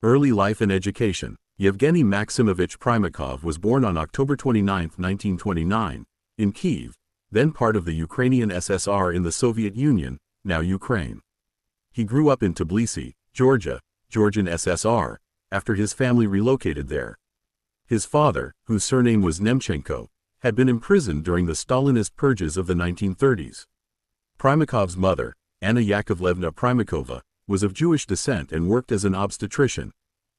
Early life and education. Yevgeny Maximovich Primakov was born on October 29, 1929, in Kyiv, then part of the Ukrainian SSR in the Soviet Union, now Ukraine. He grew up in Tbilisi, Georgia, Georgian SSR, after his family relocated there. His father, whose surname was Nemchenko, had been imprisoned during the Stalinist purges of the 1930s. Primakov's mother, Anna Yakovlevna Primakova, was of Jewish descent and worked as an obstetrician.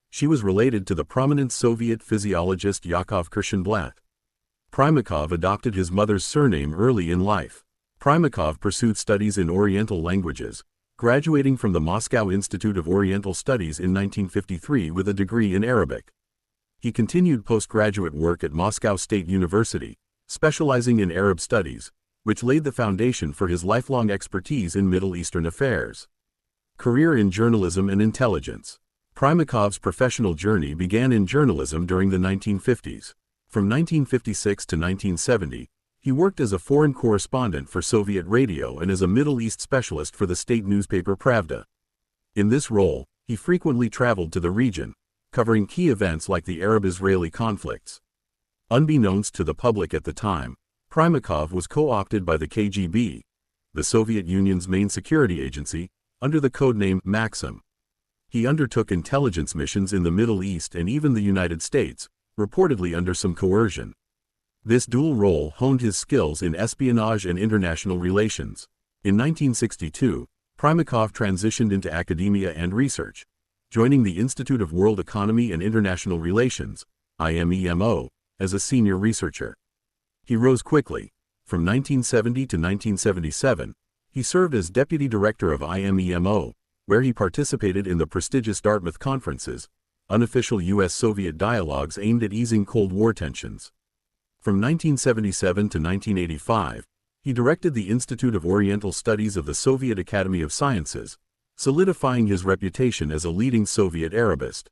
She was related to the prominent Soviet physiologist Yakov Kirshenblatt. Primakov adopted his mother's surname early in life. Primakov pursued studies in Oriental languages, graduating from the Moscow Institute of Oriental Studies in 1953 with a degree in Arabic. He continued postgraduate work at Moscow State University, specializing in Arab studies, which laid the foundation for his lifelong expertise in Middle Eastern affairs. Career in journalism and intelligence. Primakov's professional journey began in journalism during the 1950s. From 1956 to 1970, he worked as a foreign correspondent for Soviet radio and as a Middle East specialist for the state newspaper Pravda. In this role, he frequently traveled to the region, covering key events like the Arab-Israeli conflicts. Unbeknownst to the public at the time, Primakov was co-opted by the KGB, the Soviet Union's main security agency, under the codename Maxim. He undertook intelligence missions in the Middle East and even the United States, reportedly under some coercion. This dual role honed his skills in espionage and international relations. In 1962, Primakov transitioned into academia and research, joining the Institute of World Economy and International Relations, IMEMO, as a senior researcher. He rose quickly. From 1970 to 1977, he served as deputy director of IMEMO, where he participated in the prestigious Dartmouth conferences, unofficial U.S.-Soviet dialogues aimed at easing Cold War tensions. From 1977 to 1985, he directed the Institute of Oriental Studies of the Soviet Academy of Sciences, solidifying his reputation as a leading Soviet Arabist.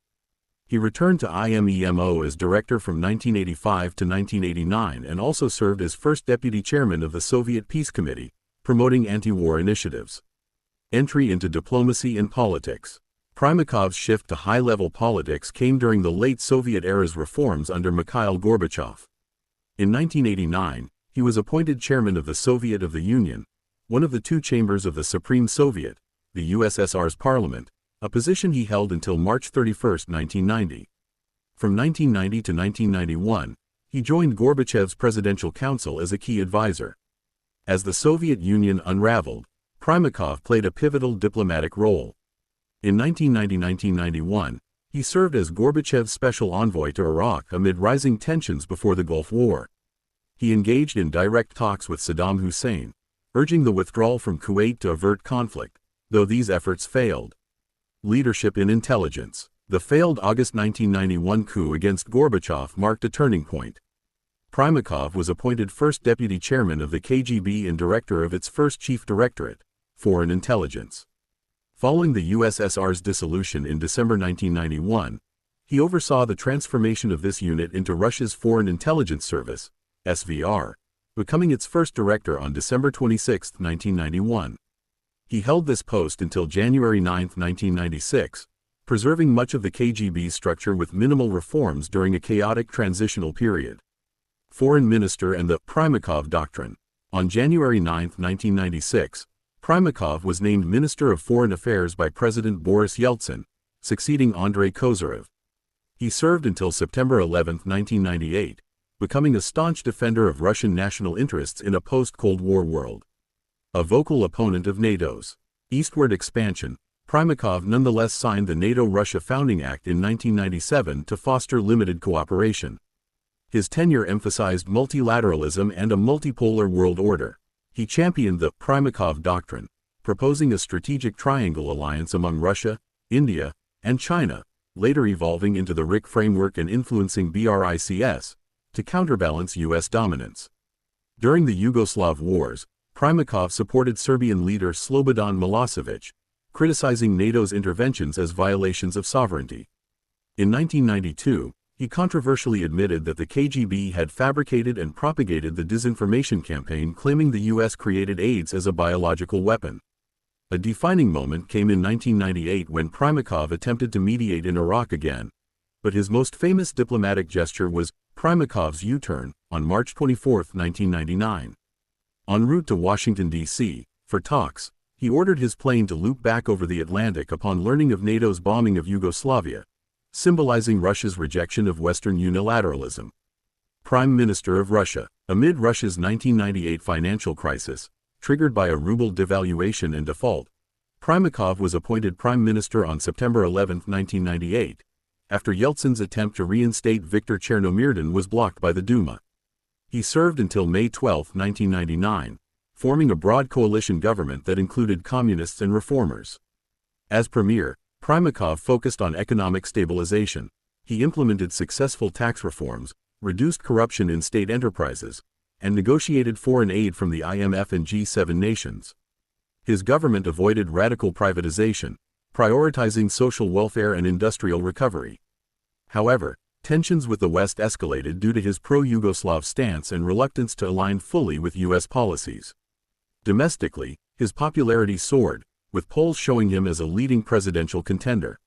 He returned to IMEMO as director from 1985 to 1989 and also served as first deputy chairman of the Soviet Peace Committee, promoting anti-war initiatives. Entry into diplomacy and politics. Primakov's shift to high-level politics came during the late Soviet-era's reforms under Mikhail Gorbachev. In 1989, he was appointed chairman of the Soviet of the Union, one of the two chambers of the Supreme Soviet, the USSR's parliament, a position he held until March 31, 1990. From 1990 to 1991, he joined Gorbachev's presidential council as a key advisor. As the Soviet Union unraveled, Primakov played a pivotal diplomatic role. In 1990–1991, he served as Gorbachev's special envoy to Iraq amid rising tensions before the Gulf War. He engaged in direct talks with Saddam Hussein, urging the withdrawal from Kuwait to avert conflict, though these efforts failed. Leadership in intelligence. The failed August 1991 coup against Gorbachev marked a turning point. Primakov was appointed first deputy chairman of the KGB and director of its First Chief Directorate, Foreign Intelligence. Following the USSR's dissolution in December 1991, he oversaw the transformation of this unit into Russia's Foreign Intelligence Service, SVR, becoming its first director on December 26, 1991. He held this post until January 9, 1996, preserving much of the KGB's structure with minimal reforms during a chaotic transitional period. Foreign Minister and the Primakov Doctrine. On January 9, 1996, Primakov was named Minister of Foreign Affairs by President Boris Yeltsin, succeeding Andrei Kozyrev. He served until September 11, 1998, becoming a staunch defender of Russian national interests in a post-Cold War world. A vocal opponent of NATO's eastward expansion, Primakov nonetheless signed the NATO-Russia Founding Act in 1997 to foster limited cooperation. His tenure emphasized multilateralism and a multipolar world order. He championed the Primakov Doctrine, proposing a strategic triangle alliance among Russia, India, and China, later evolving into the RIC framework and influencing BRICS, to counterbalance U.S. dominance. During the Yugoslav wars, Primakov supported Serbian leader Slobodan Milosevic, criticizing NATO's interventions as violations of sovereignty. In 1992, he controversially admitted that the KGB had fabricated and propagated the disinformation campaign claiming the U.S. created AIDS as a biological weapon. A defining moment came in 1998 when Primakov attempted to mediate in Iraq again, but his most famous diplomatic gesture was Primakov's U-turn on March 24, 1999. En route to Washington, D.C., for talks, he ordered his plane to loop back over the Atlantic upon learning of NATO's bombing of Yugoslavia, symbolizing Russia's rejection of Western unilateralism. Prime Minister of Russia. Amid Russia's 1998 financial crisis, triggered by a ruble devaluation and default, Primakov was appointed Prime Minister on September 11, 1998, after Yeltsin's attempt to reinstate Viktor Chernomyrdin was blocked by the Duma. He served until May 12, 1999, forming a broad coalition government that included communists and reformers. As premier, Primakov focused on economic stabilization. He implemented successful tax reforms, reduced corruption in state enterprises, and negotiated foreign aid from the IMF and G7 nations. His government avoided radical privatization, prioritizing social welfare and industrial recovery. However, tensions with the West escalated due to his pro-Yugoslav stance and reluctance to align fully with U.S. policies. Domestically, his popularity soared, with polls showing him as a leading presidential contender.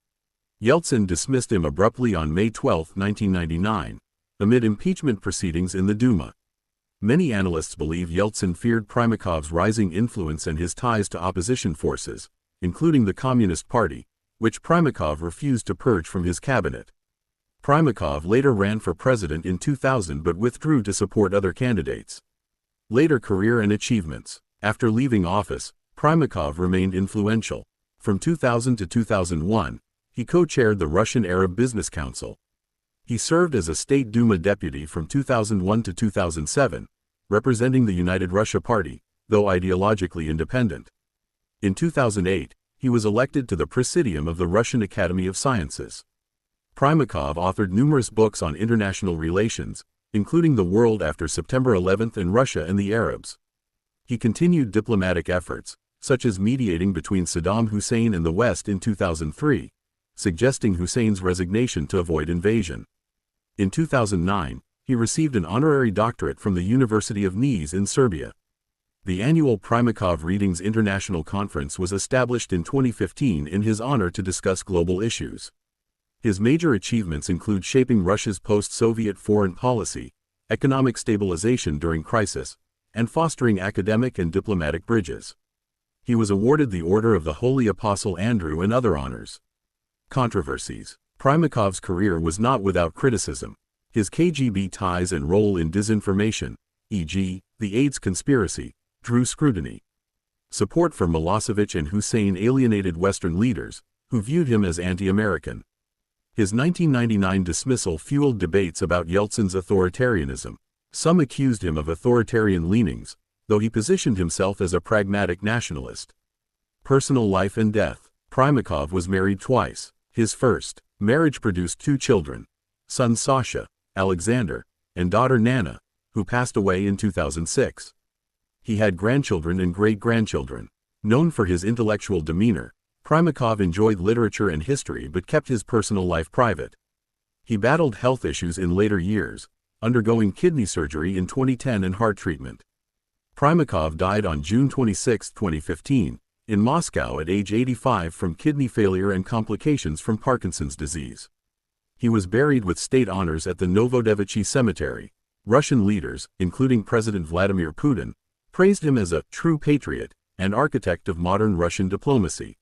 Yeltsin dismissed him abruptly on May 12, 1999, amid impeachment proceedings in the Duma. Many analysts believe Yeltsin feared Primakov's rising influence and his ties to opposition forces, including the Communist Party, which Primakov refused to purge from his cabinet. Primakov later ran for president in 2000 but withdrew to support other candidates. Later career and achievements. After leaving office, Primakov remained influential. From 2000 to 2001, he co-chaired the Russian Arab Business Council. He served as a State Duma deputy from 2001 to 2007, representing the United Russia Party, though ideologically independent. In 2008, he was elected to the Presidium of the Russian Academy of Sciences. Primakov authored numerous books on international relations, including The World After September 11 and Russia and the Arabs. He continued diplomatic efforts, such as mediating between Saddam Hussein and the West in 2003, suggesting Hussein's resignation to avoid invasion. In 2009, he received an honorary doctorate from the University of Niš in Serbia. The annual Primakov Readings International Conference was established in 2015 in his honor to discuss global issues. His major achievements include shaping Russia's post-Soviet foreign policy, economic stabilization during crisis, and fostering academic and diplomatic bridges. He was awarded the Order of the Holy Apostle Andrew and other honors. Controversies. Primakov's career was not without criticism. His KGB ties and role in disinformation, e.g., the AIDS conspiracy, drew scrutiny. Support for Milosevic and Hussein alienated Western leaders, who viewed him as anti-American. His 1999 dismissal fueled debates about Yeltsin's authoritarianism. Some accused him of authoritarian leanings, though he positioned himself as a pragmatic nationalist. Personal life and death. Primakov was married twice. His first marriage produced 2 children, son Sasha, Alexander, and daughter Nana, who passed away in 2006. He had grandchildren and great-grandchildren. Known for his intellectual demeanor, Primakov enjoyed literature and history but kept his personal life private. He battled health issues in later years, undergoing kidney surgery in 2010 and heart treatment. Primakov died on June 26, 2015, in Moscow at age 85 from kidney failure and complications from Parkinson's disease. He was buried with state honors at the Novodevichy Cemetery. Russian leaders, including President Vladimir Putin, praised him as a true patriot and architect of modern Russian diplomacy.